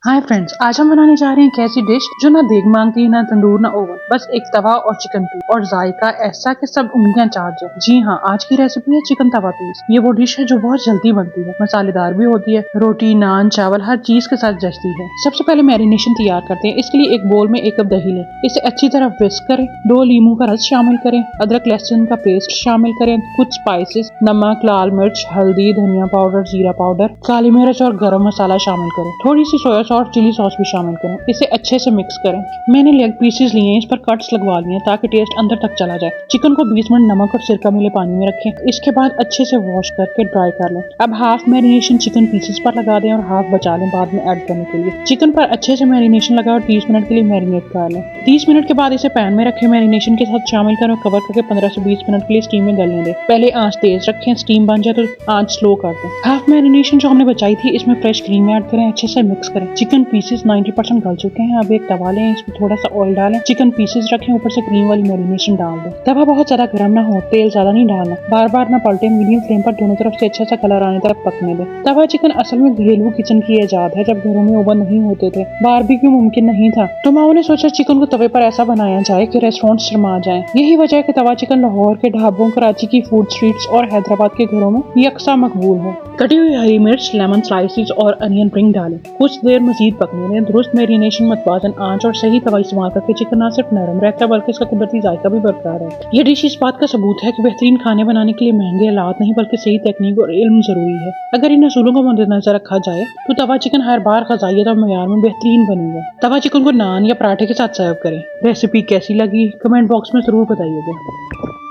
Hi friends, आज हम बनाने जा रहे हैं एक ऐसी डिश जो ना देग मांगती है, ना तंदूर, ना ओवन, बस एक तवा और चिकन पीस और जायका ऐसा कि सब उंगलियां चाट जाए। जी हाँ, आज की रेसिपी है चिकन तवा पीस। ये वो डिश है जो बहुत जल्दी बनती है, मसालेदार भी होती है, रोटी, नान, चावल हर चीज के साथ जचती है। सबसे पहले मैरिनेशन तैयार करते हैं। इसके लिए एक बोल में 1 कप दही लें, इसे अच्छी तरह विस्क करें, 2 लीमू का रस शामिल करें, अदरक लहसुन का पेस्ट शामिल करें, कुछ स्पाइसेस, नमक, लाल मिर्च, हल्दी, धनिया पाउडर, जीरा पाउडर, काली मिर्च और गरम मसाला शामिल करें, थोड़ी सी सोया सॉस, चिली सॉस भी शामिल करें। इसे अच्छे से मिक्स करें। मैंने लेग पीसेस लिए हैं, इस पर कट्स लगवा लिए हैं ताकि टेस्ट अंदर तक चला जाए। चिकन को 20 मिनट नमक और सिरका मिले पानी में रखें। इसके बाद अच्छे से वॉश करके ड्राई कर लें। अब हाफ मैरिनेशन चिकन पीसेस पर लगा दें और हाफ बचा लें बाद में ऐड करने के लिए। चिकन पर अच्छे से मैरिनेशन लगाएं और 30 मिनट के लिए मैरिनेट कर लें। 30 मिनट के बाद इसे पैन में रखें, मैरिनेशन के साथ शामिल करें और कवर करके 15 से 20 मिनट के लिए स्टीम में गलने दें। पहले आंच तेज रखें, स्टीम बन जाए तो आंच स्लो कर दें। हाफ मैरिनेशन जो हमने बचाई थी इसमें फ्रेश क्रीम ऐड करें, अच्छे से मिक्स करें। चिकन पीसेस 90% गल चुके हैं। अब एक तवा लें, इसमें थोड़ा सा ऑयल डालें, चिकन पीसेस रखें, ऊपर से क्रीम वाली मैरिनेशन डाल दें। तवा बहुत ज्यादा गर्म ना हो, तेल ज्यादा नहीं डालना, बार बार ना पलटे, मीडियम फ्लेम पर दोनों तरफ से अच्छा सा कलर आने तक पकने दें। तवा चिकन असल में घरेलू किचन की इजाद है। जब घरों में ओवन नहीं होते थे, बारबेक्यू मुमकिन नहीं था, तो माओ ने सोचा चिकन को तवे पर ऐसा बनाया जाए कि रेस्टोरेंट शर्मा जाए। यही वजह है कि तवा चिकन लाहौर के ढाबों, कराची की फूड स्ट्रीट्स और हैदराबाद के घरों में यकसा मकबूल है। कटी हुई हरी मिर्च, लेमन स्लाइसेस और अनियन रिंग डालें, कुछ देर मजीद पकने दें। दुरुस्त मैरिनेशन, मतवाजन आंच और सही तवा इस्तेमाल करके चिकन न सिर्फ नरम रहता है बल्कि इसका कुदरती जायका भी बरकरार है। ये डिश इस बात का सबूत है कि बेहतरीन खाने बनाने के लिए महंगे आलात नहीं बल्कि सही तकनीक और इल्म जरूरी है। अगर इन असूलों को मद्देनजर रखा जाए तो तवा चिकन हर बार ग़ज़ाइयत और मयार में बेहतरीन बनेगा। तवा चिकन को नान या पराठे के साथ सर्व करें। रेसिपी कैसी लगी कमेंट बॉक्स में जरूर बताइएगा।